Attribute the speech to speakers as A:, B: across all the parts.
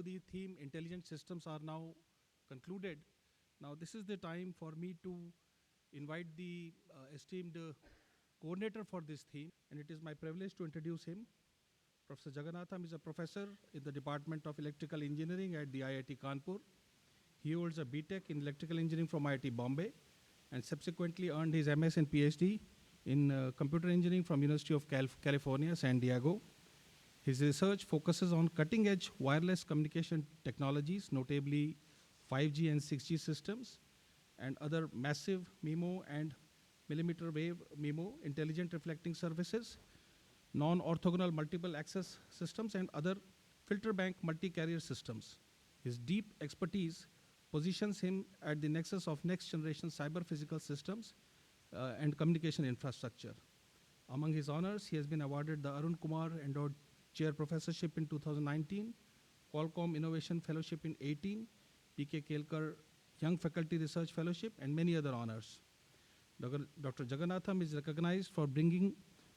A: the theme intelligent systems are now concluded. Now this is the time for me to invite the esteemed coordinator for this theme, and it is my privilege to introduce him. Professor Jagannatham is a professor in the Department of Electrical Engineering at the IIT Kanpur. He holds a BTech in Electrical Engineering from IIT Bombay and subsequently earned his MS and PhD in Computer Engineering from University of California, San Diego. His research focuses on cutting-edge wireless communication technologies, notably 5G and 6G systems, and other massive MIMO and millimeter wave MIMO intelligent reflecting services, non-orthogonal multiple access systems, and other filter bank multi-carrier systems. His deep expertise positions him at the nexus of next-generation cyber-physical systems and communication infrastructure. Among his honors, he has been awarded the Arun Kumar Endowed Chair Professorship in 2019, Qualcomm Innovation Fellowship in 18, P.K. Kelkar Young Faculty Research Fellowship, and many other honors. Dr. Jagannatham is recognized for bringing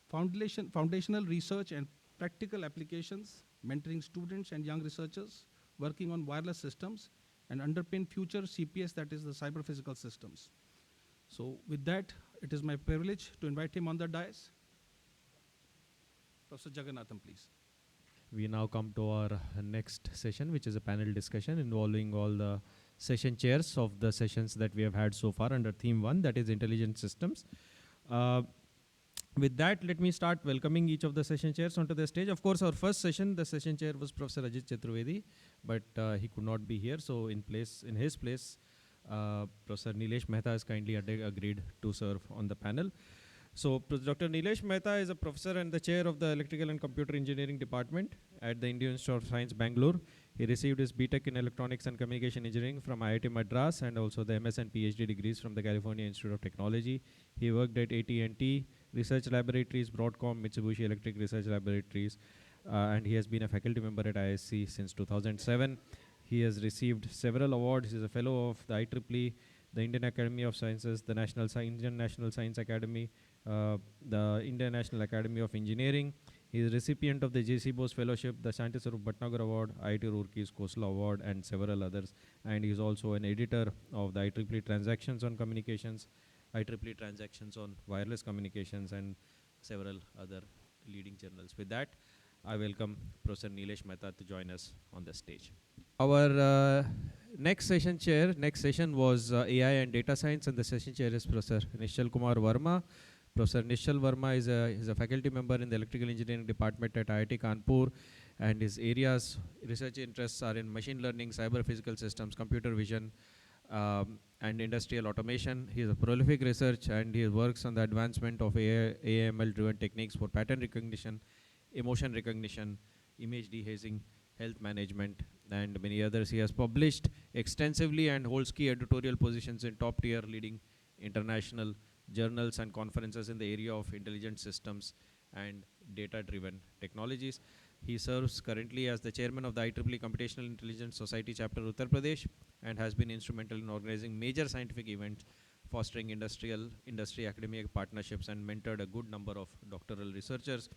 A: foundational research and practical applications, mentoring students and young researchers working on wireless systems, and underpin future CPS, that is the cyber-physical systems. So with that, it is my privilege to invite him on the dais. Professor Jagannatham, please.
B: We now come to our next session, which is a panel discussion involving all the session chairs of the sessions that we have had so far under theme 1, that is intelligent systems. With that, let me start welcoming each of the session chairs onto the stage. Of course, our first session, the session chair was Professor Aditya, but he could not be here. So in his place, Professor Nilesh Mehta has kindly agreed to serve on the panel. So Dr. Nilesh Mehta is a professor and the chair of the Electrical and Computer Engineering Department at the Indian Institute of Science, Bangalore. He received his BTech in Electronics and Communication Engineering from IIT Madras and also the MS and PhD degrees from the California Institute of Technology. He worked at AT&T Research Laboratories, Broadcom, Mitsubishi Electric Research Laboratories, and he has been a faculty member at ISC since 2007. He has received several awards. He is a fellow of the IEEE, the Indian Academy of Sciences, the Indian National Science Academy, the Indian National Academy of Engineering. He is recipient of the J.C. Bose Fellowship, the Shanti Swarup Bhatnagar Award, IIT Roorkee's Khosla Award, and several others. And he is also an editor of the IEEE Transactions on Communications, IEEE Transactions on Wireless Communications, and several other leading journals. With that, I welcome Professor Nilesh Mehta to join us on the stage. Our next session was AI and data science, and the session chair is Professor Nishal Kumar Verma. Professor Nishal Verma is a faculty member in the Electrical Engineering Department at IIT Kanpur, and his research interests are in machine learning, cyber physical systems, computer vision, and industrial automation. He is a prolific researcher, and he works on the advancement of AI/ML-driven techniques for pattern recognition, emotion recognition, image dehazing, health management, and many others. He has published extensively and holds key editorial positions in top-tier leading international journals and conferences in the area of intelligent systems and data-driven technologies. He serves currently as the chairman of the IEEE Computational Intelligence Society Chapter Uttar Pradesh and has been instrumental in organizing major scientific events, fostering industry academic partnerships, and mentored a good number of doctoral researchers.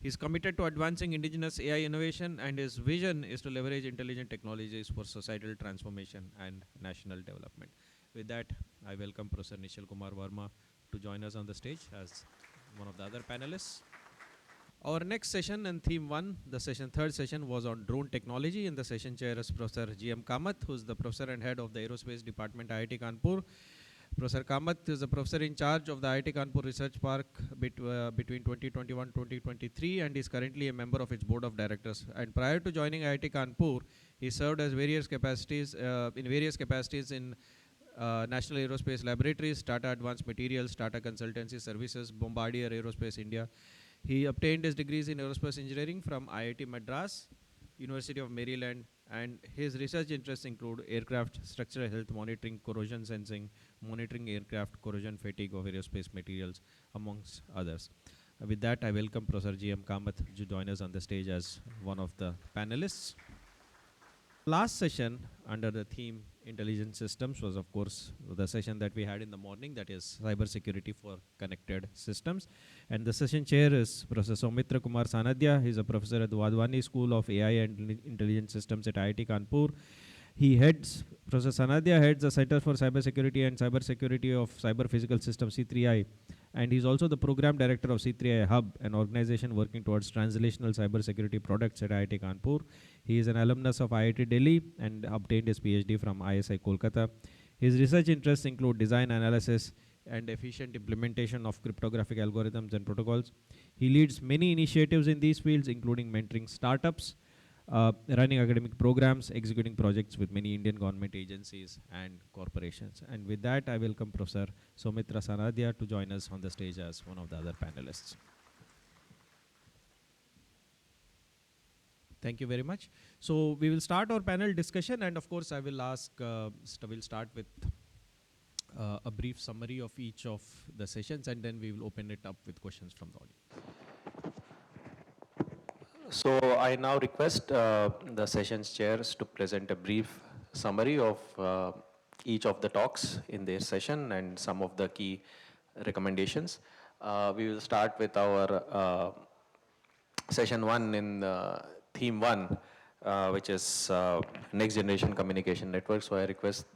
B: He is committed to advancing indigenous AI innovation, and his vision is to leverage intelligent technologies for societal transformation and national development. With that, I welcome Professor Nishal Kumar Verma to join us on the stage as one of the other panelists. Our next session and theme 1, the third session, was on drone technology, and the session chair is Professor G.M. Kamath, who is the professor and head of the Aerospace Department, IIT Kanpur. Professor Kamath is the professor in charge of the IIT Kanpur Research Park between 2021-2023, and is currently a member of its board of directors. And prior to joining IIT Kanpur, he served as in various capacities in National Aerospace Laboratories, Tata Advanced Materials, Tata Consultancy Services, Bombardier Aerospace India. He obtained his degrees in aerospace engineering from IIT Madras, University of Maryland, and his research interests include aircraft structural health monitoring, corrosion sensing, monitoring aircraft corrosion fatigue of aerospace materials, amongst others. With that, I welcome Professor G.M. Kamath to join us on the stage as one of the panelists. Last session under the theme intelligent systems was, of course, the session that we had in the morning, that is cybersecurity for connected systems. And the session chair is Professor Soumitra Kumar Sanadhya. He's a professor at the Wadhwani School of AI and Intelligent Systems at IIT Kanpur. Professor Sanadhya heads the Center for Cybersecurity and Cybersecurity of Cyber Physical Systems, C3I. And he's also the program director of C3I Hub, an organization working towards translational cybersecurity products at IIT Kanpur. He is an alumnus of IIT Delhi and obtained his PhD from ISI Kolkata. His research interests include design analysis and efficient implementation of cryptographic algorithms and protocols. He leads many initiatives in these fields, including mentoring startups, running academic programs, executing projects with many Indian government agencies and corporations. And with that, I welcome Professor Soumitra Sanadhya to join us on the stage as one of the other panelists. Thank you very much. So we will start our panel discussion, and of course I will we'll start with a brief summary of each of the sessions, and then we will open it up with questions from the audience.
C: So I now request the session's chairs to present a brief summary of each of the talks in their session and some of the key recommendations. We will start with our session 1 in theme 1, which is next generation communication network. So I request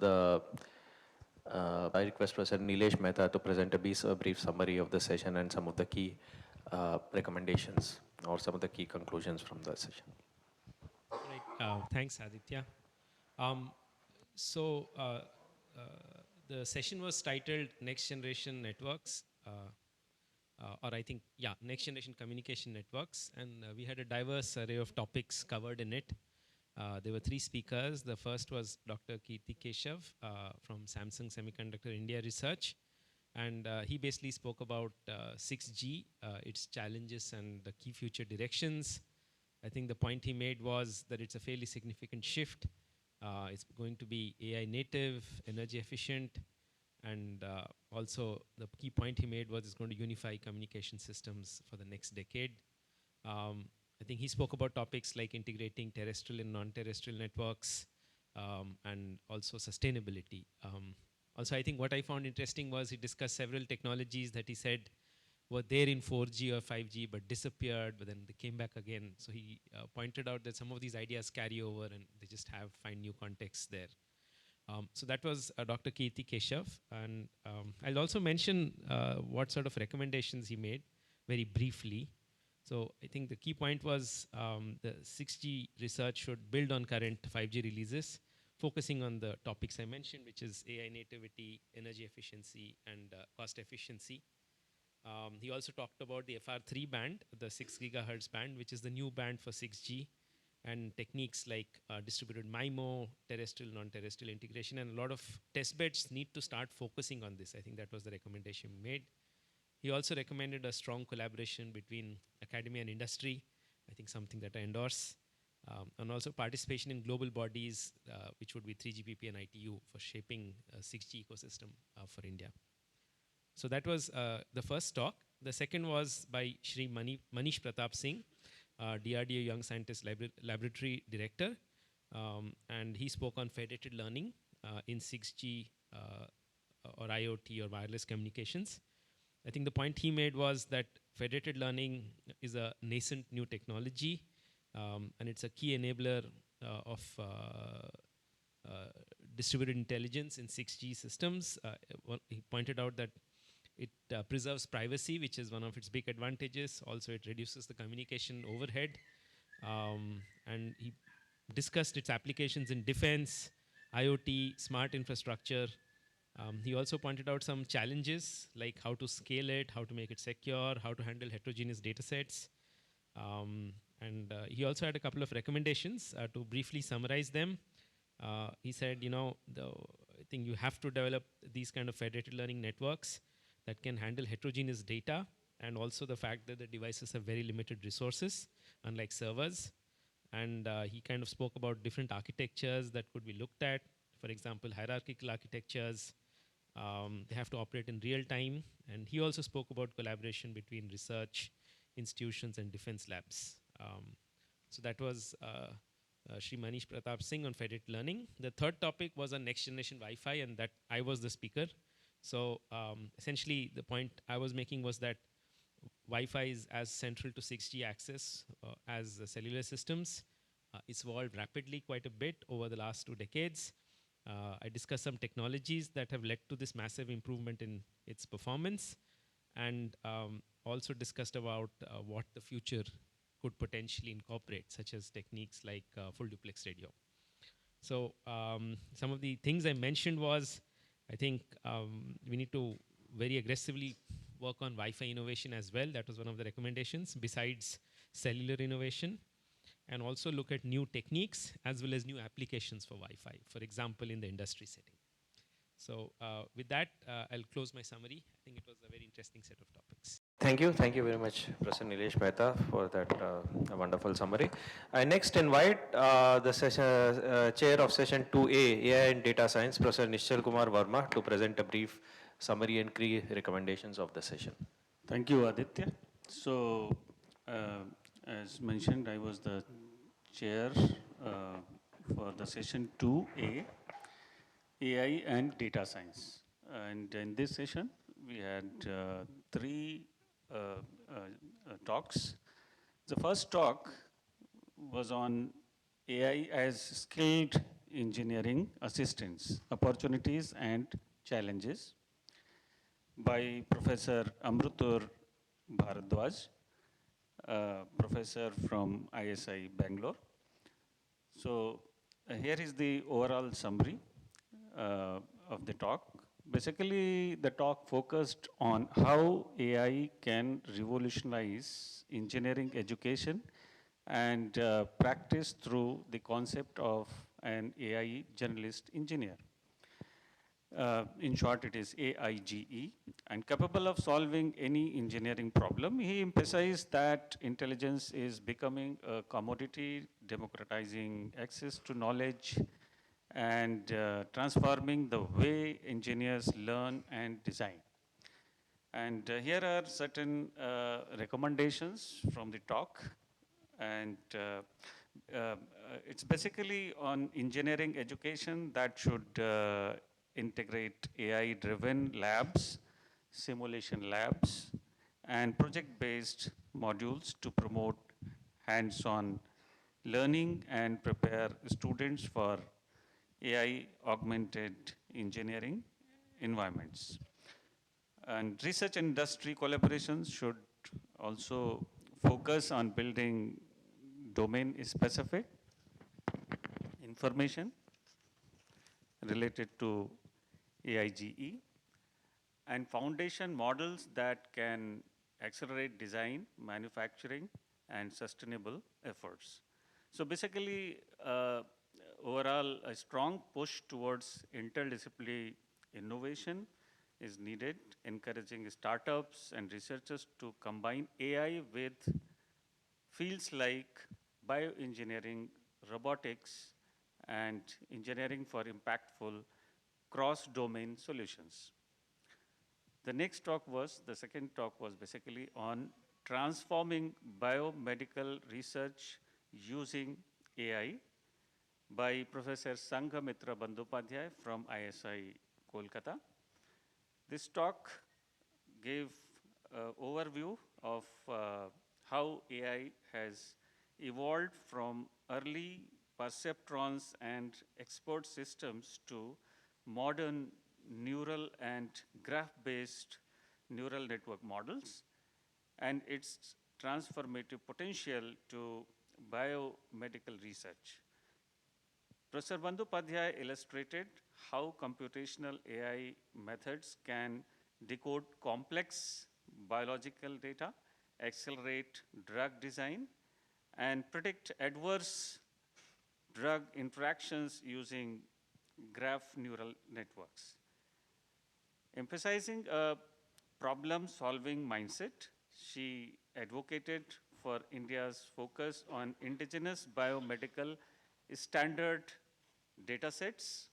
C: Professor Nilesh Mehta to present a brief summary of the session and some of the key recommendations or some of the key conclusions from the session.
D: Right. Thanks, Aditya. The session was titled Next Generation Networks, Next Generation Communication Networks, and we had a diverse array of topics covered in it. There were 3 speakers. The first was Dr. Kirti Keshav from Samsung Semiconductor India Research. And he basically spoke about 6G, its challenges and the key future directions. I think the point he made was that it's a fairly significant shift. It's going to be AI native, energy efficient, and also the key point he made was it's going to unify communication systems for the next decade. I think he spoke about topics like integrating terrestrial and non-terrestrial networks, and also sustainability. Also, I think what I found interesting was he discussed several technologies that he said were there in 4G or 5G but disappeared, but then they came back again. So he pointed out that some of these ideas carry over and they just find new contexts there. So that was Dr. Kirti Keshav. And I'll also mention what sort of recommendations he made very briefly. So I think the key point was the 6G research should build on current 5G releases, focusing on the topics I mentioned, which is AI nativity, energy efficiency, and cost efficiency. He also talked about the FR3 band, the 6 gigahertz band, which is the new band for 6G, and techniques like distributed MIMO, terrestrial, non-terrestrial integration, and a lot of test beds need to start focusing on this. I think that was the recommendation made. He also recommended a strong collaboration between academia and industry, I think something that I endorse. And also participation in global bodies, which would be 3GPP and ITU for shaping a 6G ecosystem for India. So that was the first talk. The second was by Shri Manish Pratap Singh, DRDO Young Scientist Laboratory Director. And he spoke on federated learning in 6G or IoT or wireless communications. I think the point he made was that federated learning is a nascent new technology, and it's a key enabler of distributed intelligence in 6G systems. He pointed out that it preserves privacy, which is one of its big advantages. Also, it reduces the communication overhead. And he discussed its applications in defense, IoT, smart infrastructure. He also pointed out some challenges, like how to scale it, how to make it secure, how to handle heterogeneous data sets. And he also had a couple of recommendations to briefly summarize them. He said, I think you have to develop these kind of federated learning networks that can handle heterogeneous data, and also the fact that the devices have very limited resources, unlike servers. And he kind of spoke about different architectures that could be looked at. For example, hierarchical architectures. They have to operate in real time. And he also spoke about collaboration between research institutions and defense labs. So that was Shri Manish Pratap Singh on federated learning. The third topic was on next generation Wi-Fi, and that I was the speaker. So essentially, the point I was making was that Wi-Fi is as central to 6G access as the cellular systems. It's evolved rapidly quite a bit over the last 2 decades. I discussed some technologies that have led to this massive improvement in its performance, and also discussed about what the future could potentially incorporate, such as techniques like full duplex radio. So some of the things I mentioned was, I think we need to very aggressively work on Wi-Fi innovation as well. That was one of the recommendations, besides cellular innovation, and also look at new techniques as well as new applications for Wi-Fi, for example, in the industry setting. So with that, I'll close my summary. I think it was a very interesting set of topics.
C: Thank you very much, Professor Nilesh Mehta, for that wonderful summary. I next invite the chair of session 2A, AI and Data Science, Professor Nishchal Kumar Verma, to present a brief summary and key recommendations of the session.
E: Thank you, Aditya. So, as mentioned, I was the chair for the session 2A, AI and Data Science. And in this session, we had three talks. The first talk was on AI as skilled engineering assistance, opportunities and challenges, by Professor Amrutur Bharadwaj, professor from ISI Bangalore. So here is the overall summary of the talk. Basically, the talk focused on how AI can revolutionize engineering education and practice through the concept of an AI generalist engineer. In short, it is AIGE, and capable of solving any engineering problem. He emphasized that intelligence is becoming a commodity, democratizing access to knowledge and transforming the way engineers learn and design. And here are certain recommendations from the talk. And it's basically on engineering education that should integrate AI-driven labs, simulation labs, and project-based modules to promote hands-on learning and prepare students for AI-augmented engineering environments. And research industry collaborations should also focus on building domain-specific information related to AIGE and foundation models that can accelerate design, manufacturing, and sustainable efforts. So basically, overall, a strong push towards interdisciplinary innovation is needed, encouraging startups and researchers to combine AI with fields like bioengineering, robotics, and engineering for impactful cross-domain solutions. The second talk was basically on transforming biomedical research using AI by Professor Sanghamitra Bandyopadhyay from ISI Kolkata. This talk gave an overview of how AI has evolved from early perceptrons and expert systems to modern neural and graph-based neural network models and its transformative potential to biomedical research. Professor Bandyopadhyay illustrated how computational AI methods can decode complex biological data, accelerate drug design, and predict adverse drug interactions using graph neural networks. Emphasizing a problem-solving mindset, she advocated for India's focus on indigenous biomedical standard datasets,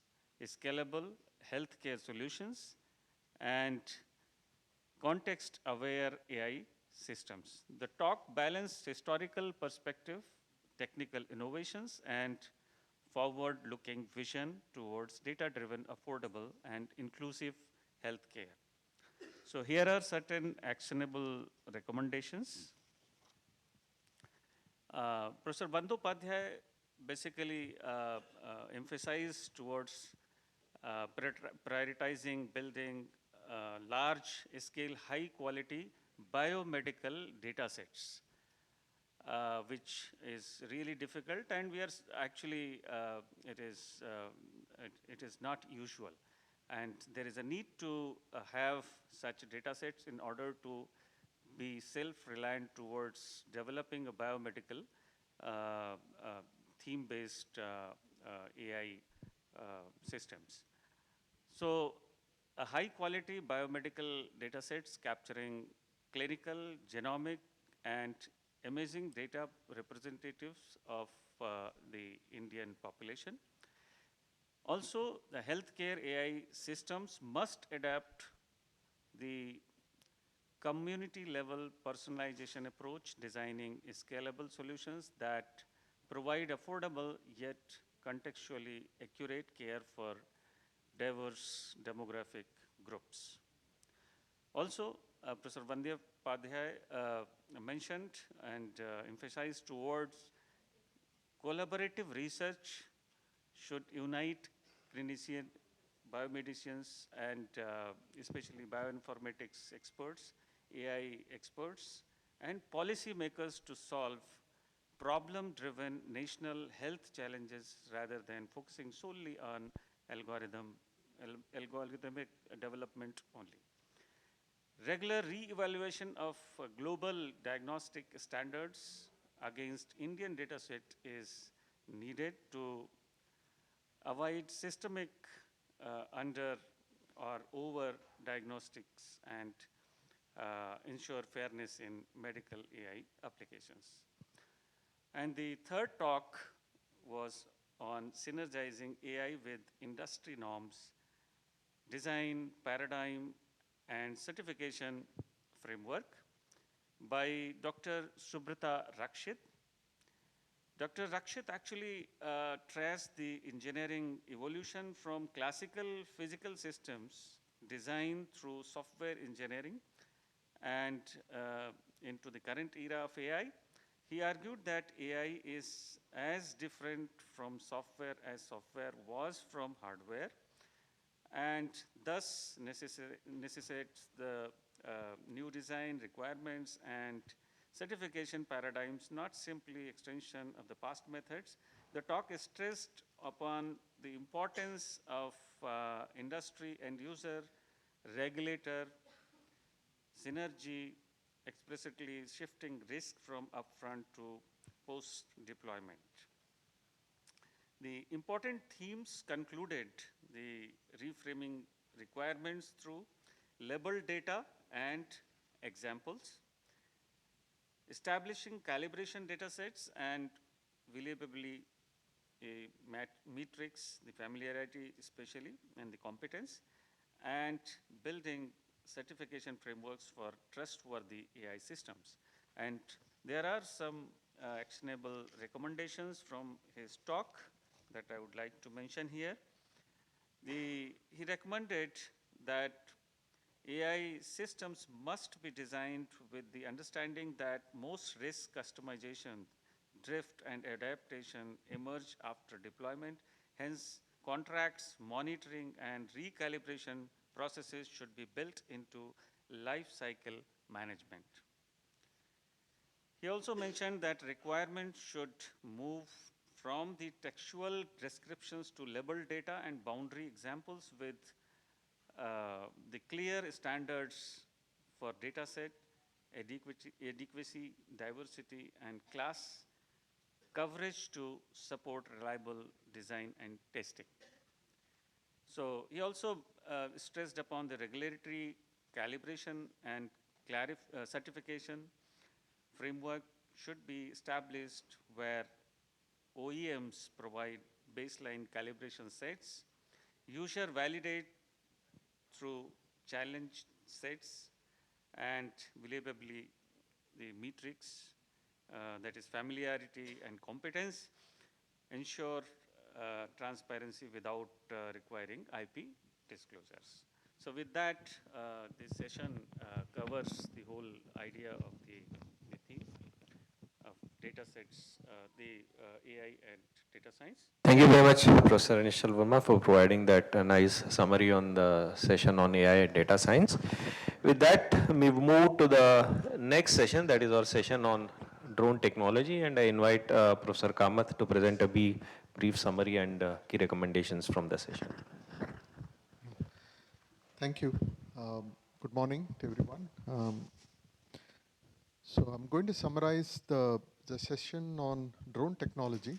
E: scalable healthcare solutions, and context-aware AI systems. The talk balanced historical perspective, technical innovations and forward-looking vision towards data-driven, affordable, and inclusive healthcare. So here are certain actionable recommendations. Professor Bandyopadhyay basically emphasized towards prioritizing building large-scale, high-quality biomedical data sets, which is really difficult, and we are actually it is not usual, and there is a need to have such data sets in order to be self-reliant towards developing a biomedical theme-based AI systems. So a high-quality biomedical data sets capturing clinical, genomic, and imaging data representatives of the Indian population. Also, the healthcare AI systems must adapt the community level personalization approach, designing scalable solutions that provide affordable yet contextually accurate care for diverse demographic groups. Also, Professor Bandyopadhyay mentioned and emphasized towards collaborative research should unite clinician, biomedicians, and especially bioinformatics experts, AI experts, and policymakers to solve problem-driven national health challenges rather than focusing solely on algorithmic development only. Regular re-evaluation of global diagnostic standards against Indian dataset is needed to avoid systemic under or over diagnostics and ensure fairness in medical AI applications. And the third talk was on synergizing AI with industry norms, design, paradigm, and certification framework by Dr. Subrata Rakshit. Dr. Rakshit actually traced the engineering evolution from classical physical systems designed through software engineering and into the current era of AI. He argued that AI is as different from software as software was from hardware, and thus necessitates the new design requirements and certification paradigms, not simply extension of the past methods. The talk is stressed upon the importance of industry and user, regulator, synergy, explicitly shifting risk from upfront to post-deployment. The important themes concluded the reframing requirements through labeled data and examples, establishing calibration data sets and reliability metrics, the familiarity especially, and the competence, and building certification frameworks for trustworthy AI systems. And there are some actionable recommendations from his talk that I would like to mention here. He recommended that AI systems must be designed with the understanding that most risk customization, drift, and adaptation emerge after deployment. Hence, contracts, monitoring, and recalibration processes should be built into life cycle management. He also mentioned that requirements should move from the textual descriptions to labeled data and boundary examples with the clear standards for data set, adequacy, diversity, and class coverage to support reliable design and testing. So he also stressed upon the regulatory calibration and certification framework should be established where OEMs provide baseline calibration sets, user validate through challenge sets, and reliably the metrics, that is familiarity and competence, ensure transparency without requiring IP disclosures. So with that, this session covers the whole idea of the theme of data sets, the AI and data science.
C: Thank you very much, Professor Anishal Verma, for providing that nice summary on the session on AI and data science. With that, we move to the next session, that is our session on drone technology, and I invite Professor Kamath to present a brief summary and key recommendations from the session.
F: Thank you. Good morning to everyone. So I'm going to summarize the session on drone technology.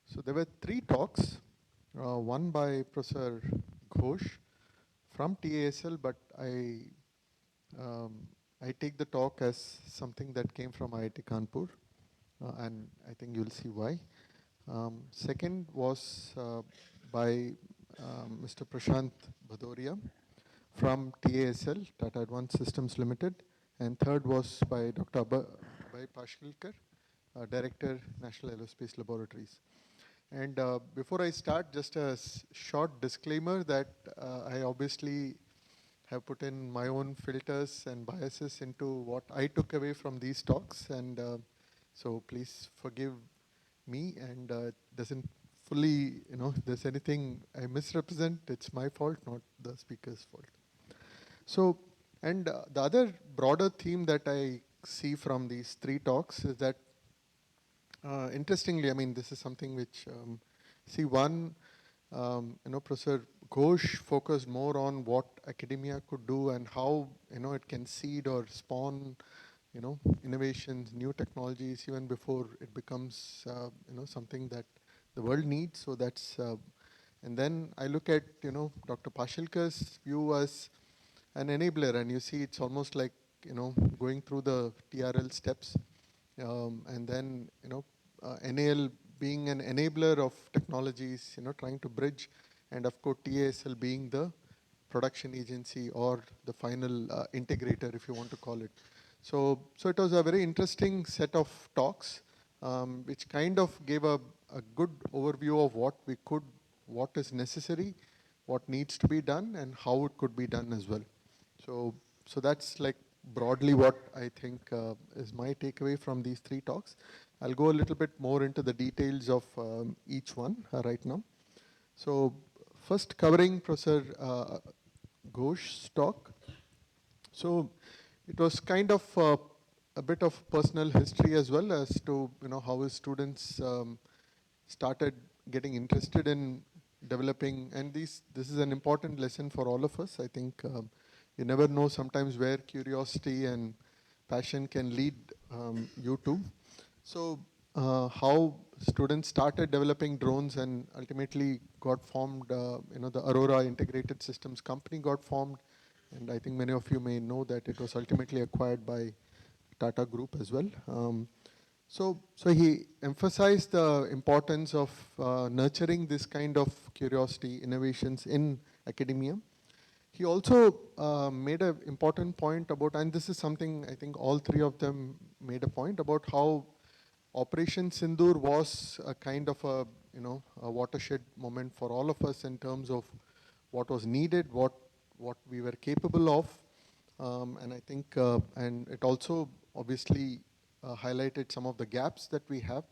F: So there were 3 talks, one by Professor Ghosh from TASL, but I take the talk as something that came from IIT Kanpur, and I think you'll see why. Second was by Mr. Prashant Bhadoria from TASL, Tata Advanced Systems Limited, and third was by Dr. Abhay Pashkilkar, Director, National Aerospace Laboratories. And before I start, just a short disclaimer that I obviously have put in my own filters and biases into what I took away from these talks, and so please forgive me, and it doesn't fully, if there's anything I misrepresent, it's my fault, not the speaker's fault. So, and the other broader theme that I see from these 3 talks is that, interestingly, I mean, this is something which, Professor Ghosh focused more on what academia could do and how, it can seed or spawn, innovations, new technologies, even before it becomes, something that the world needs. So that's, and then I look at, Dr. Pashilkar's view as an enabler, and you see it's almost like, going through the TRL steps, and then, NAL being an enabler of technologies, trying to bridge, and of course TASL being the production agency or the final integrator, if you want to call it. So it was a very interesting set of talks, which kind of gave a good overview of what is necessary, what needs to be done, and how it could be done as well. So that's like broadly what I think is my takeaway from these 3 talks. I'll go a little bit more into the details of each one right now. So first, covering Professor Ghosh's talk. So it was kind of a bit of personal history as well as to how his students started getting interested in developing, and this is an important lesson for all of us. I think you never know sometimes where curiosity and passion can lead you to. So how students started developing drones and ultimately got formed, the Aurora Integrated Systems company got formed, and I think many of you may know that it was ultimately acquired by Tata Group as well. So he emphasized the importance of nurturing this kind of curiosity, innovations in academia. He also made an important point about, and this is something I think all 3 of them made a point about, how Operation Sindoor was a kind of a watershed moment for all of us in terms of what was needed, what we were capable of, and I think, and it also obviously highlighted some of the gaps that we have,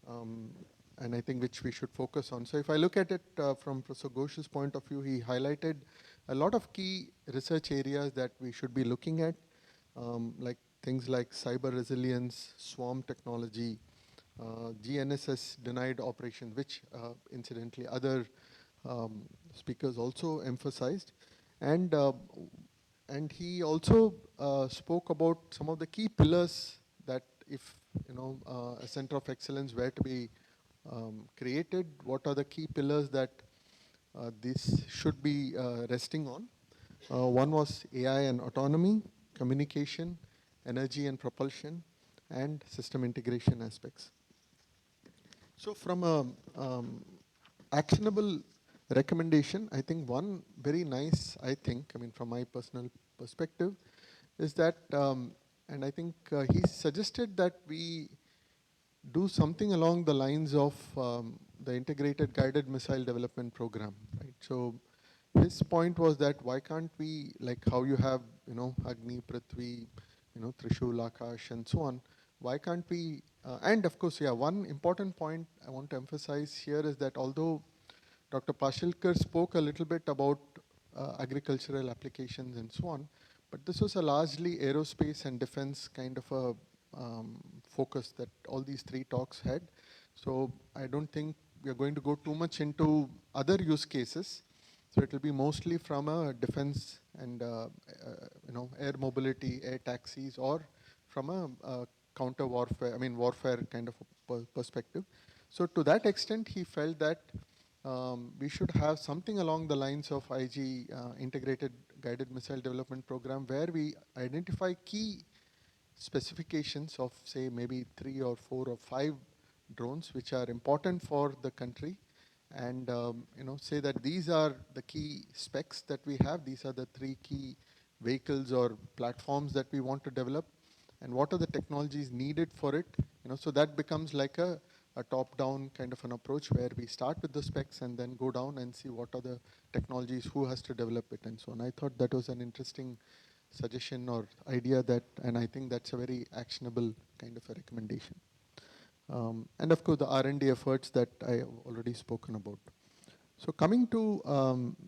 F: and I think which we should focus on. So if I look at it from Professor Ghosh's point of view, he highlighted a lot of key research areas that we should be looking at, like things like cyber resilience, swarm technology, GNSS denied operations, which incidentally other speakers also emphasized, and he also spoke about some of the key pillars that if a center of excellence were to be created, what are the key pillars that this should be resting on. One was AI and autonomy, communication, energy and propulsion, and system integration aspects. So from a actionable recommendation, I think one very nice, from my personal perspective, is that, and I think he suggested that we do something along the lines of the Integrated Guided Missile Development Program, right? So his point was that why can't we, like how you have, Agni, Prithvi, Trishul, Akash, and so on, why can't we, and of course, yeah, one important point I want to emphasize here is that although Dr. Pashilkar spoke a little bit about agricultural applications and so on, but this was a largely aerospace and defense kind of a focus that all these three talks had. So I don't think we are going to go too much into other use cases. So it will be mostly from a defense and air mobility, air taxis, or from a counter warfare, warfare kind of a perspective. So to that extent, he felt that we should have something along the lines of IG, Integrated Guided Missile Development Program, where we identify key specifications of, say, maybe 3 or 4 or 5 drones which are important for the country, and say that these are the key specs that we have, these are the 3 key vehicles or platforms that we want to develop, and what are the technologies needed for it. So that becomes like a top-down kind of an approach where we start with the specs and then go down and see what are the technologies, who has to develop it, and so on. I thought that was an interesting suggestion or idea, and I think that's a very actionable kind of a recommendation. And of course, the R&D efforts that I have already spoken about. So coming to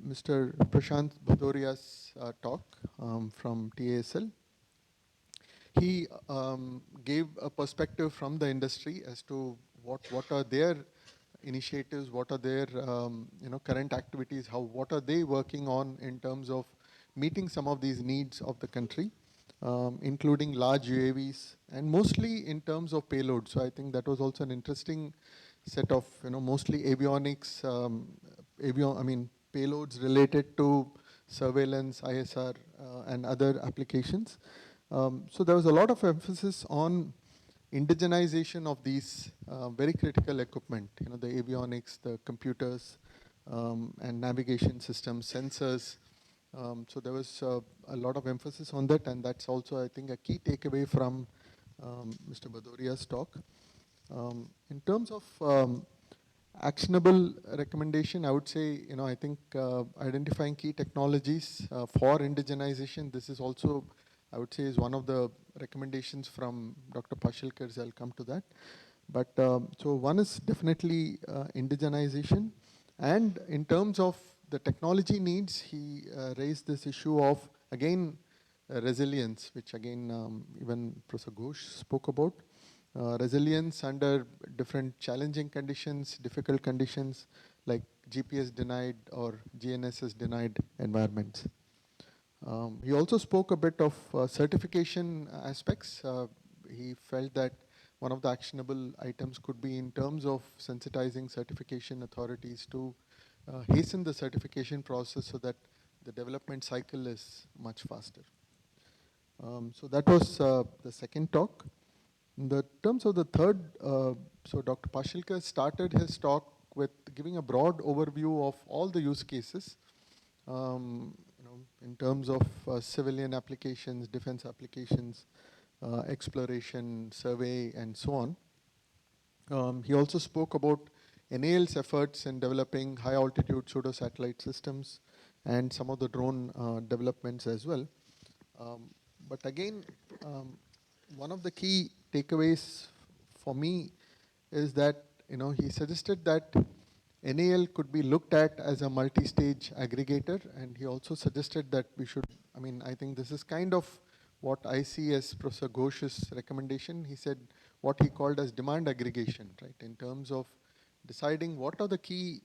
F: Mr. Prashant Bhadoria's talk from TASL, he gave a perspective from the industry as to what are their initiatives, what are their current activities, what are they working on in terms of meeting some of these needs of the country, including large UAVs, and mostly in terms of payload. So I think that was also an interesting set of mostly avionics, payloads related to surveillance, ISR, and other applications. So there was a lot of emphasis on indigenization of these very critical equipment, the avionics, the computers, and navigation systems, sensors. So there was a lot of emphasis on that, and that's also, I think, a key takeaway from Mr. Bhadoria's talk. In terms of actionable recommendation, I would say, I think identifying key technologies for indigenization, this is also, I would say, is one of the recommendations from Dr. Pashilkar's. I'll come to that. But so one is definitely indigenization. And in terms of the technology needs, he raised this issue of, again, resilience, which again, even Professor Ghosh spoke about. Resilience under different challenging conditions, difficult conditions, like GPS denied or GNSS denied environments. He also spoke a bit of certification aspects. He felt that one of the actionable items could be in terms of sensitizing certification authorities to hasten the certification process so that the development cycle is much faster. So that was the second talk. In the terms of the third, so Dr. Pashilkar started his talk with giving a broad overview of all the use cases in terms of civilian applications, defense applications, exploration, survey, and so on. He also spoke about NAL's efforts in developing high-altitude pseudo-satellite systems and some of the drone developments as well. But again, one of the key takeaways for me is that he suggested that NAL could be looked at as a multi-stage aggregator, and he also suggested that we should, I think this is kind of what I see as Professor Ghosh's recommendation. He said what he called as demand aggregation, right, in terms of deciding what are the key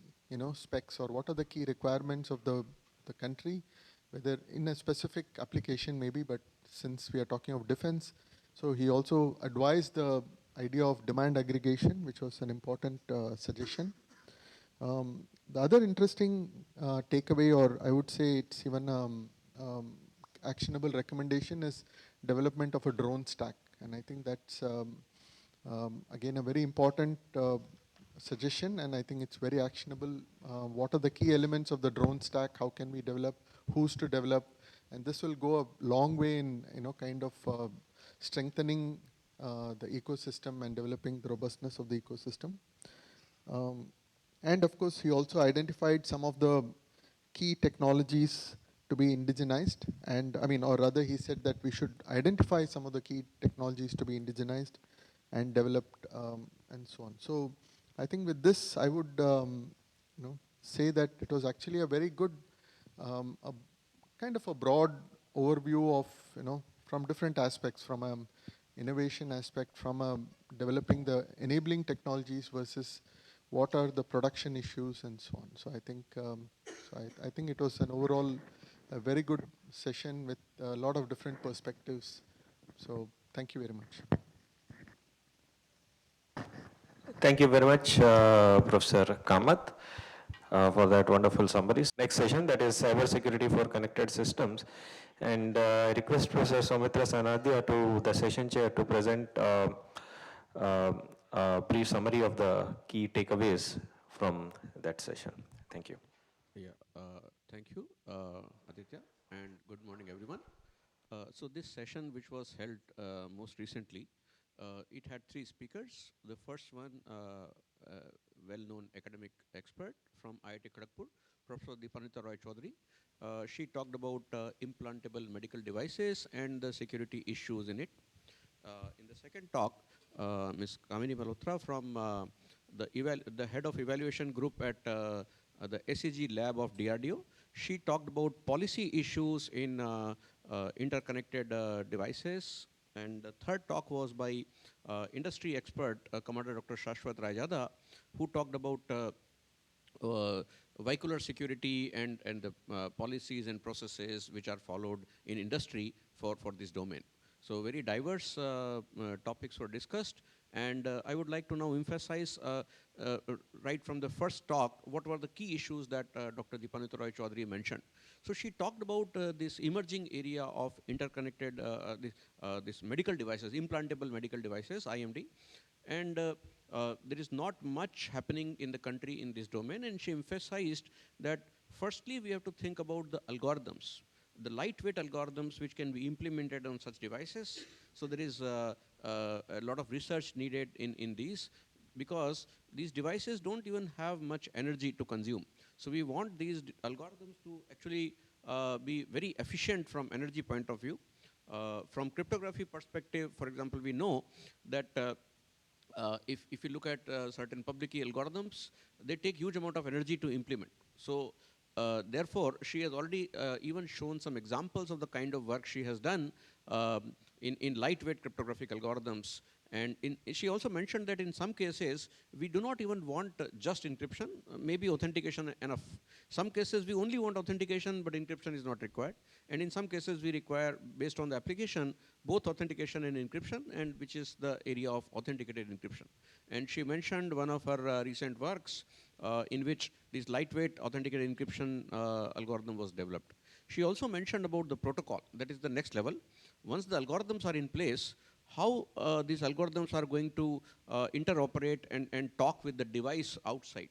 F: specs or what are the key requirements of the country, whether in a specific application maybe, but since we are talking of defense, so he also advised the idea of demand aggregation, which was an important suggestion. The other interesting takeaway, or I would say it's even actionable recommendation, is development of a drone stack. And I think that's, again, a very important suggestion, and I think it's very actionable. What are the key elements of the drone stack? How can we develop? Who's to develop? And this will go a long way in, kind of strengthening the ecosystem and developing the robustness of the ecosystem. And of course, he also identified some of the key technologies to be indigenized. And I mean, or rather, he said that we should identify some of the key technologies to be indigenized and developed and so on. So I think with this, I would say that it was actually a very good, a kind of a broad overview of, from different aspects, from a innovation aspect, from a developing the enabling technologies versus what are the production issues and so on. So I think, I think it was an overall a very good session with a lot of different perspectives. So thank you very much.
C: Thank you very much, Professor Kamath, for that wonderful summary. Next session, that is cyber security for connected systems. And I request Professor Soumitra Sanadia to the session chair to present a brief summary of the key takeaways from that session. Thank you.
G: Yeah, thank you, Aditya, and good morning, everyone. So this session, which was held most recently, it had three speakers. The first one, well-known academic expert from IIT Kharagpur, Professor Deepanita Roy Chaudhary. She talked about implantable medical devices and the security issues in it. In the second talk, Ms. Kamini Malhotra from the head of evaluation group at the SEG lab of DRDO, she talked about policy issues in interconnected devices. And the third talk was by industry expert, Commander Dr. Shashwat Rajada, who talked about vehicular security and the policies and processes which are followed in industry for this domain. So very diverse topics were discussed, and I would like to now emphasize right from the first talk, what were the key issues that Dr. Deepanita Roy Chaudhary mentioned. So she talked about this emerging area of interconnected, this medical devices, implantable medical devices, IMD, and there is not much happening in the country in this domain, and she emphasized that firstly we have to think about the algorithms, the lightweight algorithms which can be implemented on such devices. So there is a lot of research needed in these, because these devices don't even have much energy to consume. So we want these algorithms to actually be very efficient from energy point of view. From cryptography perspective, for example, we know that if you look at certain public key algorithms, they take huge amount of energy to implement. So therefore, she has already even shown some examples of the kind of work she has done in lightweight cryptographic algorithms. And she also mentioned that in some cases, we do not even want just encryption, maybe authentication enough. Some cases, we only want authentication, but encryption is not required. And in some cases, we require, based on the application, both authentication and encryption, and which is the area of authenticated encryption. And she mentioned one of her recent works in which this lightweight authenticated encryption algorithm was developed. She also mentioned about the protocol, that is the next level. Once the algorithms are in place, how these algorithms are going to interoperate and talk with the device outside.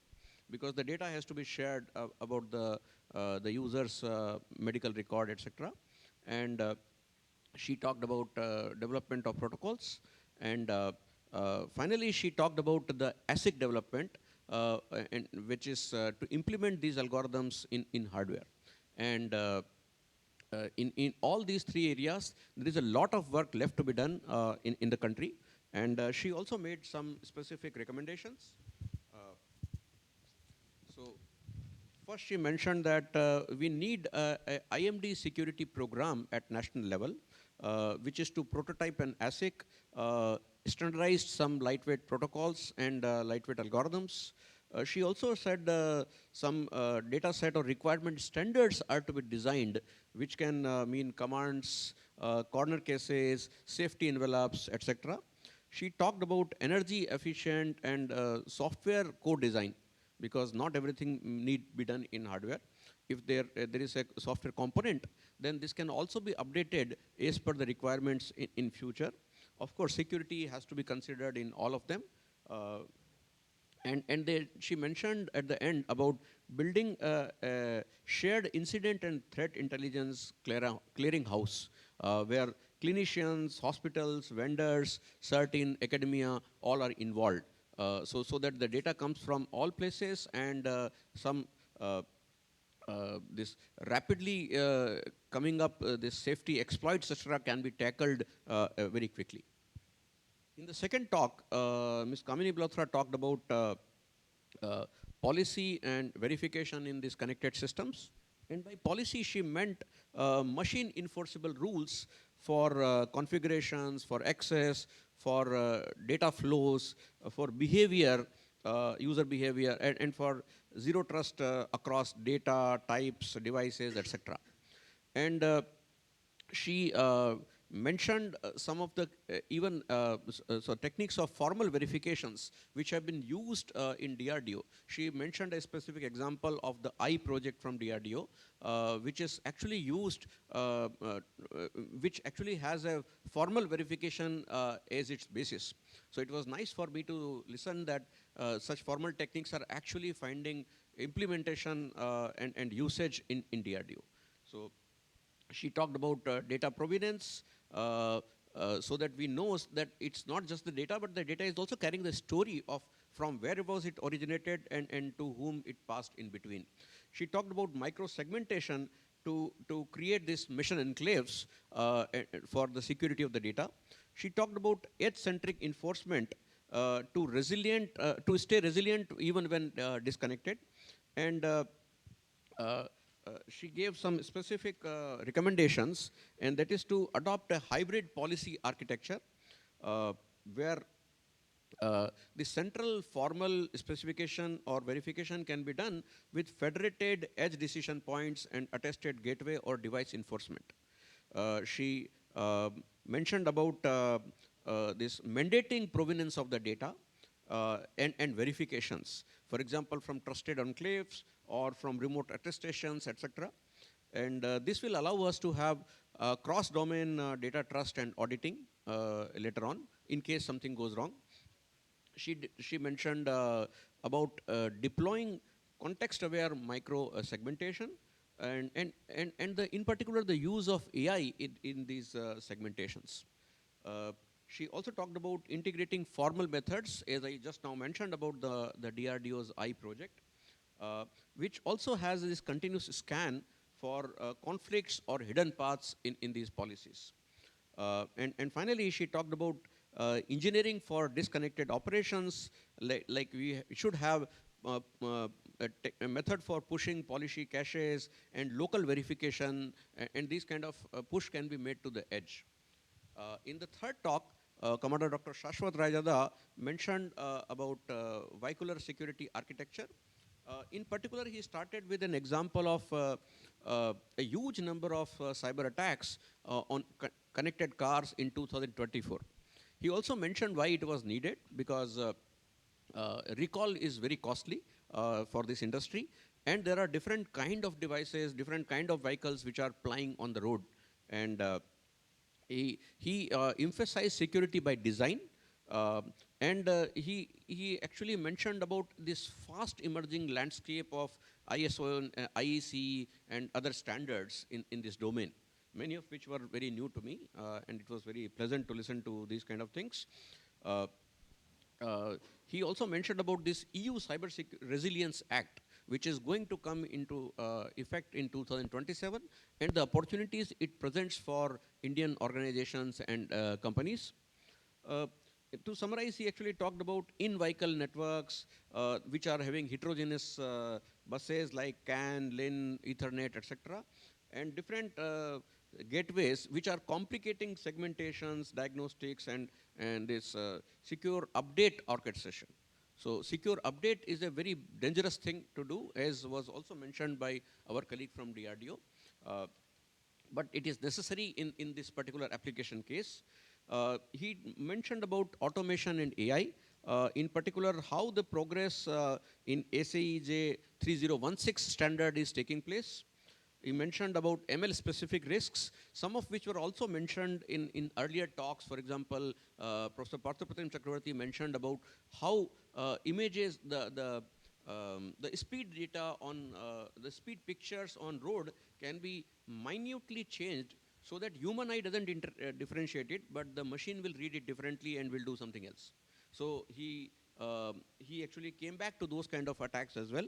G: Because the data has to be shared about the user's medical record, etc. And she talked about development of protocols. And finally, she talked about the ASIC development, and which is to implement these algorithms in hardware. And in all these three areas, there is a lot of work left to be done in the country. And she also made some specific recommendations. So first she mentioned that we need a IMD security program at national level, which is to prototype an ASIC, standardized some lightweight protocols and lightweight algorithms. She also said some data set or requirement standards are to be designed, which can mean commands, corner cases, safety envelopes, etc. She talked about energy efficient and software co-design, because not everything need be done in hardware. If there is a software component, then this can also be updated as per the requirements in future. Of course, security has to be considered in all of them. And she mentioned at the end about building a shared incident and threat intelligence clearinghouse, where clinicians, hospitals, vendors, certain academia, all are involved. So that the data comes from all places and some this rapidly coming up, this safety exploits, etc., can be tackled very quickly. In the second talk, Ms. Kamini Blothra talked about uh, policy and verification in these connected systems. And by policy, she meant machine enforceable rules for configurations, for access, for data flows, for behavior, user behavior, and for zero trust across data, types, devices, etc. And she mentioned some of the so techniques of formal verifications which have been used in DRDO. She mentioned a specific example of the I project from DRDO, which is actually used, which actually has a formal verification as its basis. So it was nice for me to listen that such formal techniques are actually finding implementation and usage in DRDO. So she talked about data provenance, so that we know that it's not just the data, but the data is also carrying the story of from where was it originated and to whom it passed in between. She talked about micro-segmentation to create these mission enclaves for the security of the data. She talked about edge-centric enforcement to stay resilient even when disconnected. And she gave some specific recommendations, and that is to adopt a hybrid policy architecture where the central formal specification or verification can be done with federated edge decision points and attested gateway or device enforcement. She mentioned about this mandating provenance of the data and verifications. For example, from trusted enclaves or from remote attestations, etc. And this will allow us to have cross-domain data trust and auditing later on in case something goes wrong. She mentioned about deploying context-aware micro segmentation and in particular the use of AI in these segmentations. She also talked about integrating formal methods, as I just now mentioned about the DRDO's I project, which also has this continuous scan for conflicts or hidden paths in these policies. And finally, she talked about engineering for disconnected operations, like we should have a method for pushing policy caches and local verification, and these kind of push can be made to the edge. In the third talk, Commander Dr. Shashwat Rajada mentioned about vehicular security architecture. In particular, he started with an example of a huge number of cyber attacks on connected cars in 2024. He also mentioned why it was needed, because recall is very costly for this industry, and there are different kind of devices, different kind of vehicles which are plying on the road. And he emphasized security by design, and he actually mentioned about this fast emerging landscape of ISO and IEC and other standards in this domain, many of which were very new to me, and it was very pleasant to listen to these kind of things. He also mentioned about this EU Cyber Resilience Act, which is going to come into effect in 2027, and the opportunities it presents for Indian organizations and companies. To summarize, he actually talked about in-vehicle networks, which are having heterogeneous buses like CAN, LIN, Ethernet, etc., and different gateways which are complicating segmentations, diagnostics, and this secure update orchestration. So secure update is a very dangerous thing to do, as was also mentioned by our colleague from DRDO. But it is necessary in this particular application case. He mentioned about automation and AI, in particular how the progress in ACEJ 3016 standard is taking place. He mentioned about ML specific risks, some of which were also mentioned in earlier talks. For example, Professor Parthapratim Chakravarti mentioned about how images, the speed data on the speed pictures on road can be minutely changed so that human eye doesn't differentiate it, but the machine will read it differently and will do something else. So he actually came back to those kind of attacks as well.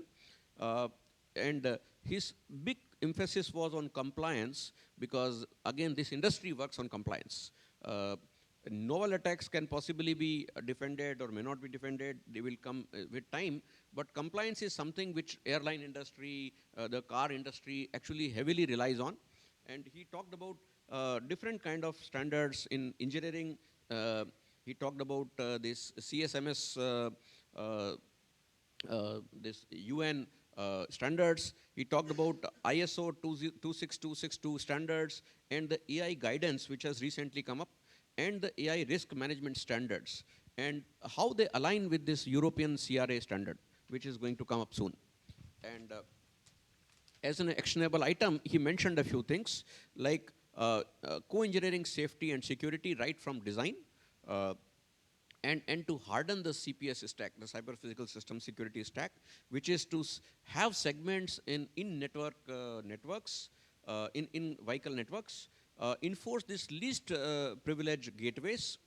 G: And his big emphasis was on compliance, because again, this industry works on compliance. Novel attacks can possibly be defended or may not be defended. They will come with time. But compliance is something which airline industry, the car industry actually heavily relies on. And he talked about different kind of standards in engineering. He talked about this CSMS, this UN standards. He talked about ISO 26262 standards and the AI guidance which has recently come up, and the AI risk management standards, and how they align with this European CRA standard, which is going to come up soon. And as an actionable item, he mentioned a few things like co-engineering safety and security right from design, and to harden the CPS stack, the cyber physical system security stack, which is to have segments in network networks, in vehicle networks, enforce this least privilege gateways,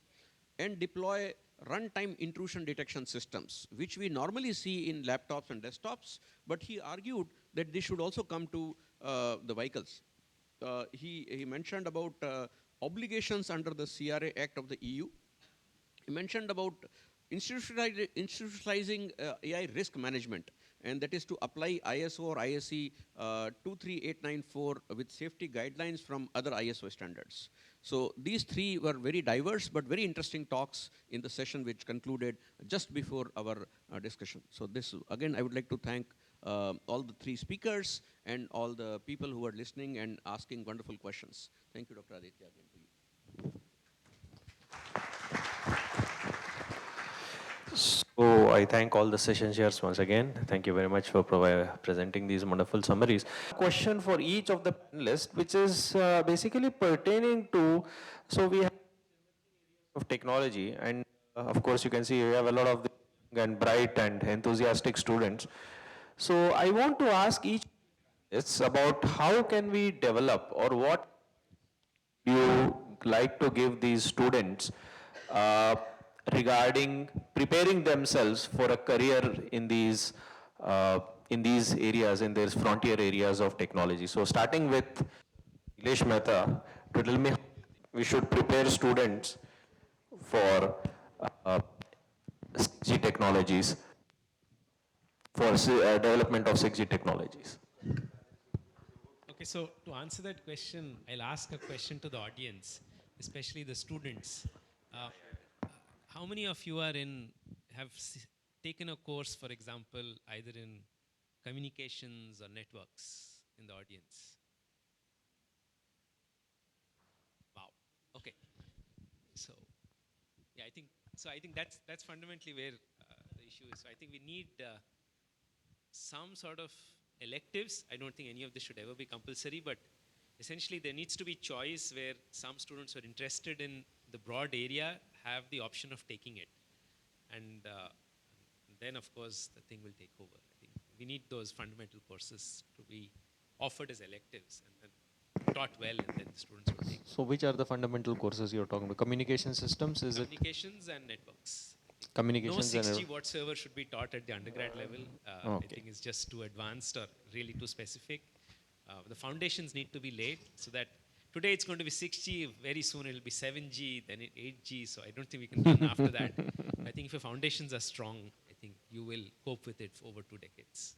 G: and deploy runtime intrusion detection systems, which we normally see in laptops and desktops, but he argued that they should also come to the vehicles. He mentioned about obligations under the CRA Act of the EU. He mentioned about institutionalizing AI risk management, and that is to apply ISO or ISE 23894 with safety guidelines from other ISO standards. So these three were very diverse but very interesting talks in the session which concluded just before our discussion. So this, again, I would like to thank all the three speakers and all the people who are listening and asking wonderful questions. Thank you, Dr. Aditya, again to you.
C: So I thank all the session chairs once again. Thank you very much for presenting these wonderful summaries. Question for each of the panelists, which is basically pertaining to, so we have of technology, and of course you can see we have a lot of young and bright and enthusiastic students. So I want to ask each it's about how can we develop, or what you like to give these students regarding preparing themselves for a career in these areas, in these frontier areas of technology. So starting with Nilesh Mehta, to tell me how we should prepare students for 6G technologies, for development of 6G technologies.
D: Okay, so to answer that question, I'll ask a question to the audience, especially the students. How many of you have taken a course, for example, either in communications or networks in the audience? Wow. Okay. So, yeah, I think that's fundamentally where the issue is. So I think we need some sort of electives. I don't think any of this should ever be compulsory, but essentially there needs to be choice where some students who are interested in the broad area have the option of taking it. And then, of course, the thing will take over. I think we need those fundamental courses to be offered as electives and then taught well, and then the students will take.
C: So which are the fundamental courses you're talking about? Communication systems, is it?
D: Communications and networks.
C: Communications
D: no
C: and
D: 6G whatsoever should be taught at the undergrad level.
C: Okay.
D: I think it's just too advanced or really too specific. The foundations need to be laid so that today it's going to be 6G, very soon it'll be 7G, then 8G, so I don't think we can run after that. I think if your foundations are strong, I think you will cope with it for over 2 decades.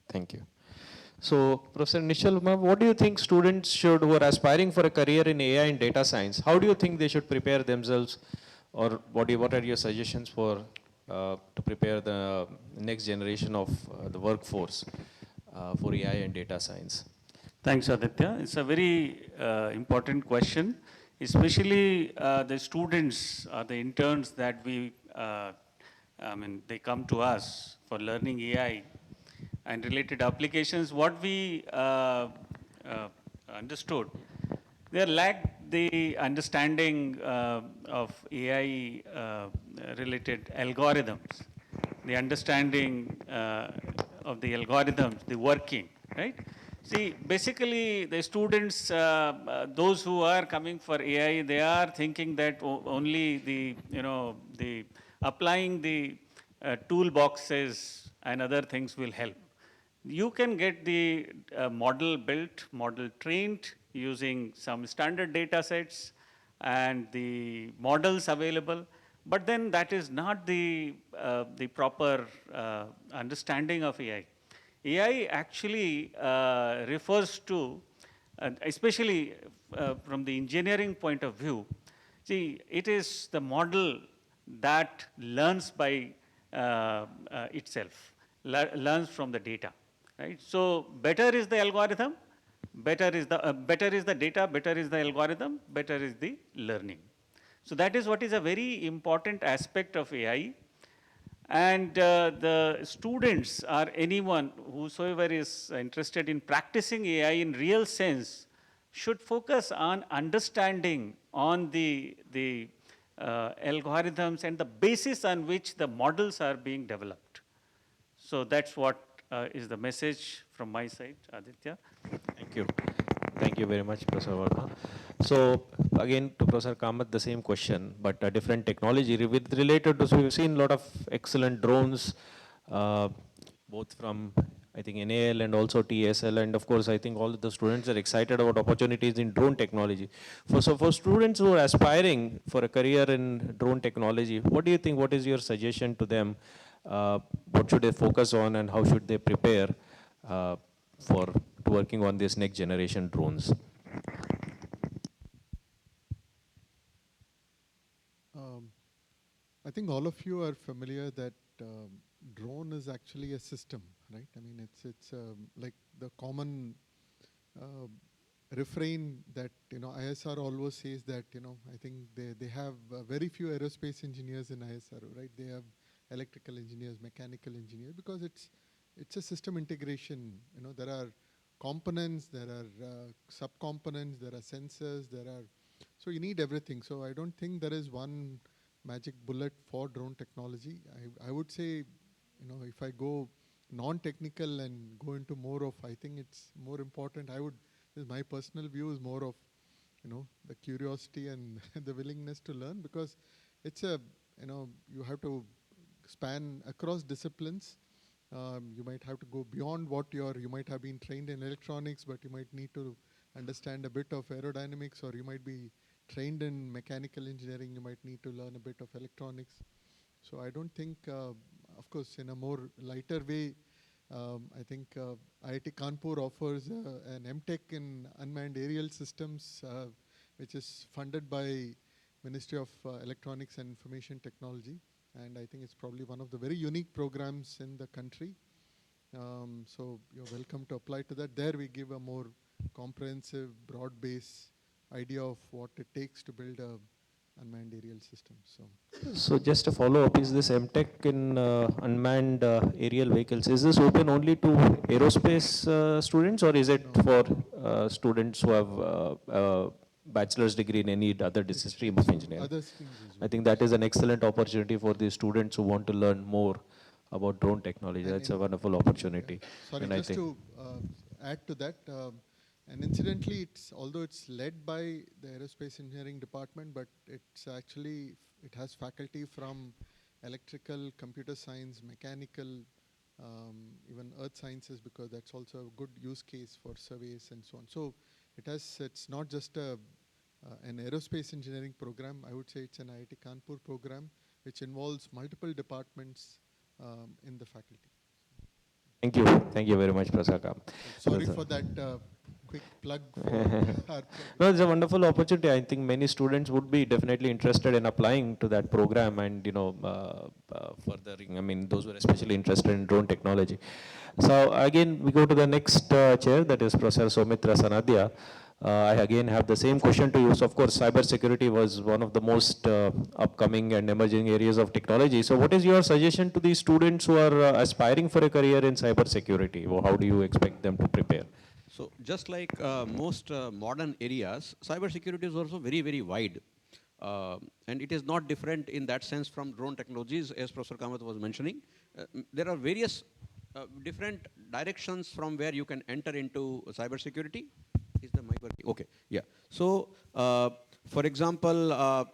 C: Thank you. So, Professor Nishal, what do you think students should, who are aspiring for a career in AI and data science, how do you think they should prepare themselves, or what are your suggestions for to prepare the next generation of the workforce for AI and data science?
E: Thanks, Aditya. It's a very important question, especially the students, the interns that they come to us for learning AI and related applications. What we understood, they lack the understanding of AI related algorithms, the understanding of the algorithms, the working, right? See, basically, the students, those who are coming for AI, they are thinking that only the, the applying the toolboxes and other things will help. You can get the model built, model trained using some standard data sets and the models available, but then that is not the proper understanding of AI. AI actually refers to, especially from the engineering point of view, see, it is the model that learns by itself, learns from the data, right? So better is the algorithm, better is the data, better is the algorithm, better is the learning. So that is what is a very important aspect of AI. And the students or anyone whosoever is interested in practicing AI in real sense should focus on understanding on the algorithms and the basis on which the models are being developed. So that's what is the message from my side, Aditya.
C: Thank you. Thank you very much, Professor Verma. So again, to Professor Kamath, the same question, but a different technology with related to. So we've seen a lot of excellent drones, both from I think NAL and also TSL, and of course I think all the students are excited about opportunities in drone technology. For students who are aspiring for a career in drone technology, what do you think? What is your suggestion to them? What should they focus on, and how should they prepare for working on this next generation drones?
F: I think all of you are familiar that drone is actually a system, right? I mean, it's like the common refrain that ISR always says that I think they have very few aerospace engineers in ISR, right? They have electrical engineers, mechanical engineers, because it's a system integration. There are components, there are sub-components, there are sensors, so you need everything. So I don't think there is one magic bullet for drone technology. I would say, if I go non-technical and go into more of, I think it's more important. My personal view is more of, the curiosity and the willingness to learn, because it's you have to span across disciplines. You might have to go beyond what you might have been trained in electronics, but you might need to understand a bit of aerodynamics, or you might be trained in mechanical engineering, you might need to learn a bit of electronics. So I don't think, of course, in a more lighter way, I think IIT Kanpur offers an MTech in unmanned aerial systems, which is funded by Ministry of Electronics and Information Technology. And I think it's probably one of the very unique programs in the country. So you're welcome to apply to that. There we give a more comprehensive, broad-based idea of what it takes to build a unmanned aerial system.
C: So just a follow-up, is this MTech in unmanned aerial vehicles, is this open only to aerospace students, or is it for students who have bachelor's degree in any other stream of engineering?
F: Other streams as well.
C: I think that is an excellent opportunity for the students who want to learn more about drone technology. That's a wonderful opportunity.
F: Sorry,
C: and
F: just to add to that, and incidentally, although it's led by the aerospace engineering department, but it's actually, it has faculty from electrical, computer science, mechanical, even earth sciences, because that's also a good use case for surveys and so on. So it's not just an aerospace engineering program. I would say it's an IIT Kanpur program, which involves multiple departments in the faculty.
C: Thank you. Thank you very much, Professor Kam.
F: Sorry for that quick plug for our
C: No, it's a wonderful opportunity. I think many students would be definitely interested in applying to that program and, furthering. I mean, those who are especially interested in drone technology. So again, we go to the next chair, that is Professor Soumitra Sanadia. I again have the same question to you. So of course, cybersecurity was one of the most upcoming and emerging areas of technology. So what is your suggestion to these students who are aspiring for a career in cybersecurity? Or how do you expect them to prepare?
G: So just like most modern areas, cybersecurity is also very, very wide. And it is not different in that sense from drone technologies, as Professor Kamath was mentioning. There are various different directions from where you can enter into cybersecurity. Is the mic working? Okay, yeah. So, for example,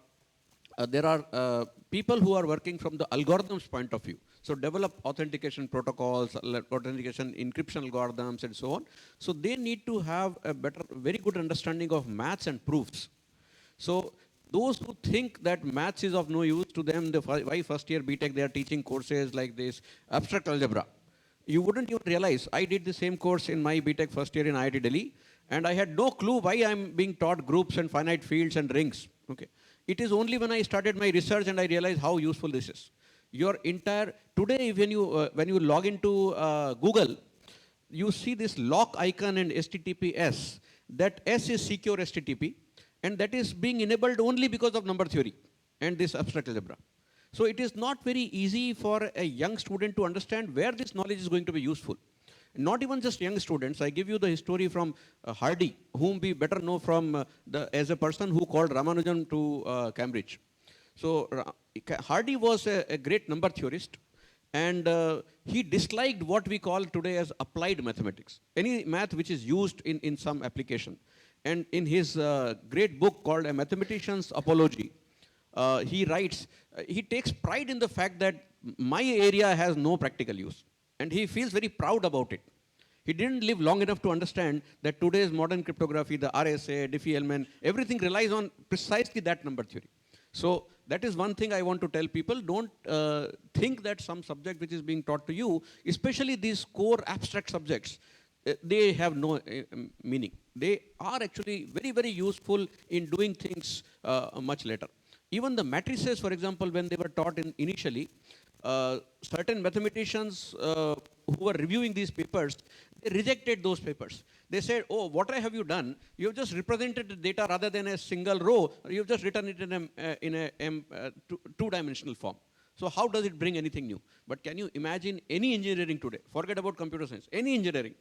G: there are people who are working from the algorithms point of view. So develop authentication protocols, authentication encryption algorithms and so on. So they need to have a better, very good understanding of maths and proofs. So those who think that maths is of no use to them, why first year BTech they are teaching courses like this, abstract algebra. You wouldn't even realize, I did the same course in my BTech first year in IIT Delhi, and I had no clue why I'm being taught groups and finite fields and rings. Okay. It is only when I started my research and I realized how useful this is. Your entire, today when you log into Google, you see this lock icon and HTTPS. That S is secure HTTP, and that is being enabled only because of number theory and this abstract algebra. So it is not very easy for a young student to understand where this knowledge is going to be useful. Not even just young students. I give you the history from Hardy, whom we better know from as a person who called Ramanujan to Cambridge. So Hardy was a great number theorist, and he disliked what we call today as applied mathematics. Any math which is used in some application. And in his great book called A Mathematician's Apology, he writes, he takes pride in the fact that my area has no practical use. And he feels very proud about it. He didn't live long enough to understand that today's modern cryptography, the RSA, Diffie-Hellman, everything relies on precisely that number theory. So that is one thing I want to tell people. Don't think that some subject which is being taught to you, especially these core abstract subjects, they have no meaning. They are actually very, very useful in doing things much later. Even the matrices, for example, when they were taught initially, certain mathematicians who were reviewing these papers, they rejected those papers. They said, oh, what have you done? You've just represented the data rather than a single row. You've just written it in a two-dimensional form. So how does it bring anything new? But can you imagine any engineering today? Forget about computer science. Any engineering,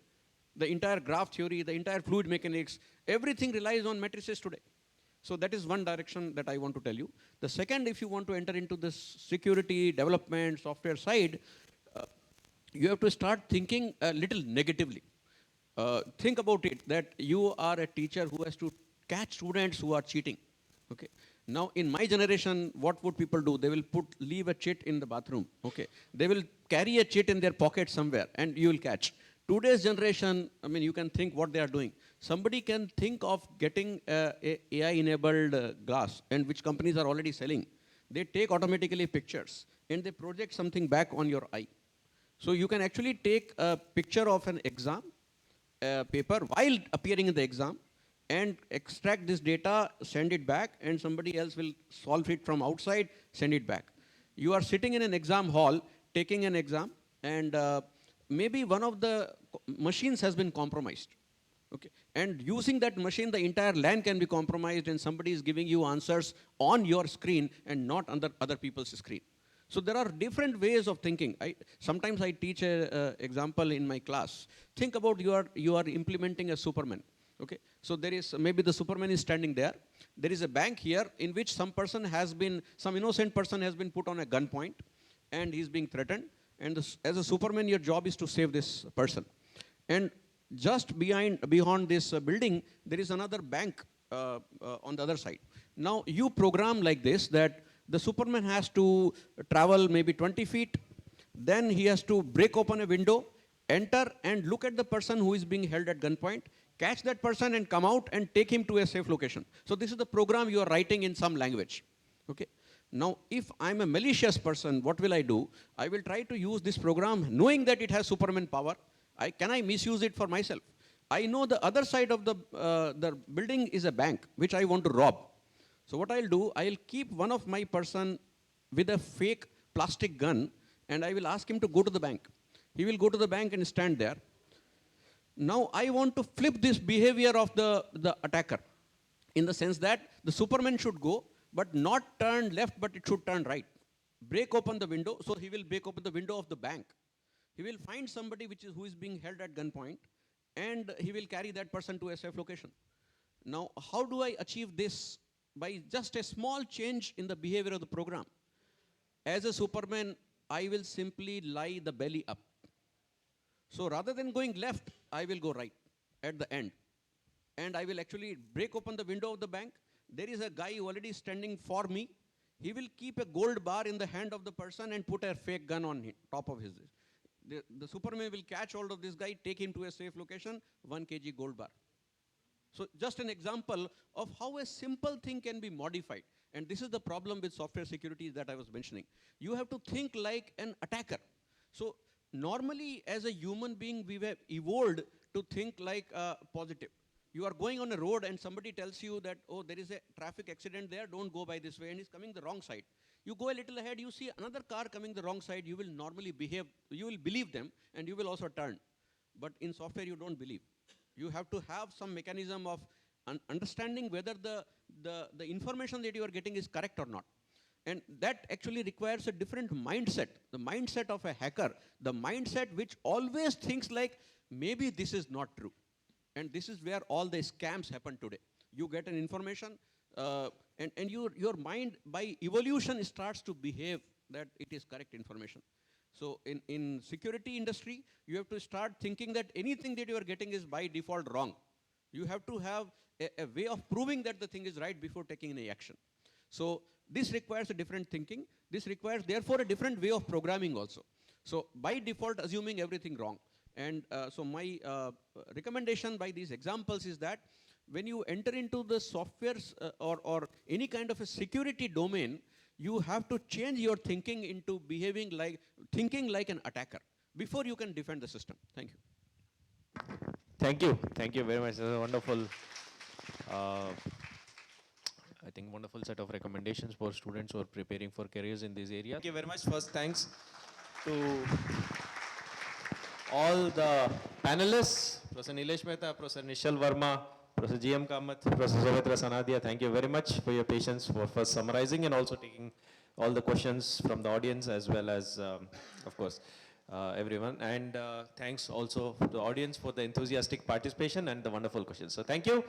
G: the entire graph theory, the entire fluid mechanics, everything relies on matrices today. So that is one direction that I want to tell you. The second, if you want to enter into this security, development, software side, you have to start thinking a little negatively. Think about it, that you are a teacher who has to catch students who are cheating. Okay. Now, in my generation, what would people do? They will leave a cheat in the bathroom. Okay. They will carry a cheat in their pocket somewhere, and you will catch. Today's generation, I mean, you can think what they are doing. Somebody can think of getting a AI-enabled glass, and which companies are already selling. They take automatically pictures, and they project something back on your eye. So you can actually take a picture of an exam paper while appearing in the exam, and extract this data, send it back, and somebody else will solve it from outside, send it back. You are sitting in an exam hall, taking an exam, and maybe one of the machines has been compromised. Okay. And using that machine, the entire LAN can be compromised, and somebody is giving you answers on your screen and not on other people's screen. So there are different ways of thinking. Sometimes I teach an example in my class. Think about you are implementing a Superman. Okay. So there is, maybe the Superman is standing there. There is a bank here in which some innocent person has been put on a gunpoint, and he's being threatened. And as a Superman, your job is to save this person. And just beyond this building, there is another bank on the other side. Now, you program like this, that the Superman has to travel maybe 20 feet. Then he has to break open a window, enter, and look at the person who is being held at gunpoint, catch that person and come out and take him to a safe location. So this is the program you are writing in some language. Okay. Now, if I'm a malicious person, what will I do? I will try to use this program knowing that it has Superman power. Can I misuse it for myself? I know the other side of the building is a bank, which I want to rob. So what I'll do, I'll keep one of my person with a fake plastic gun, and I will ask him to go to the bank. He will go to the bank and stand there. Now, I want to flip this behavior of the attacker, in the sense that the Superman should go, but not turn left, but it should turn right. Break open the window, so he will break open the window of the bank. He will find somebody who is being held at gunpoint, and he will carry that person to a safe location. Now, how do I achieve this? By just a small change in the behavior of the program. As a Superman, I will simply lie the belly up. So rather than going left, I will go right at the end. And I will actually break open the window of the bank. There is a guy already standing for me. He will keep a gold bar in the hand of the person and put a fake gun on top of his. The Superman will catch hold of this guy, take him to a safe location, 1 kg gold bar. So just an example of how a simple thing can be modified. And this is the problem with software security that I was mentioning. You have to think like an attacker. So normally as a human being, we were evolved to think like positive. You are going on a road and somebody tells you that, oh, there is a traffic accident there, don't go by this way, and he's coming the wrong side. You go a little ahead, you see another car coming the wrong side, you will normally behave, you will believe them, and you will also turn. But in software, you don't believe. You have to have some mechanism of understanding whether the information that you are getting is correct or not. And that actually requires a different mindset, the mindset of a hacker, the mindset which always thinks like, maybe this is not true. And this is where all the scams happen today. You get an information, and your mind, by evolution, starts to behave that it is correct information. So in security industry, you have to start thinking that anything that you are getting is by default wrong. You have to have a way of proving that the thing is right before taking any action. So this requires a different thinking. This requires, therefore, a different way of programming also. So by default, assuming everything wrong. And so my recommendation by these examples is that when you enter into the softwares or any kind of a security domain, you have to change your thinking into thinking like an attacker before you can defend the system. Thank you.
C: Thank you. Thank you very much. That's a wonderful, I think, wonderful set of recommendations for students who are preparing for careers in this area. Thank you very much. First, thanks to all the panelists, Professor Nilesh Mehta, Professor Nishal Verma, Professor G.M. Kamath, Professor Zavitra Sanadia. Thank you very much for your patience for first summarizing and also taking all the questions from the audience as well as, of course, everyone. And thanks also to the audience for the enthusiastic participation and the wonderful questions. So thank you.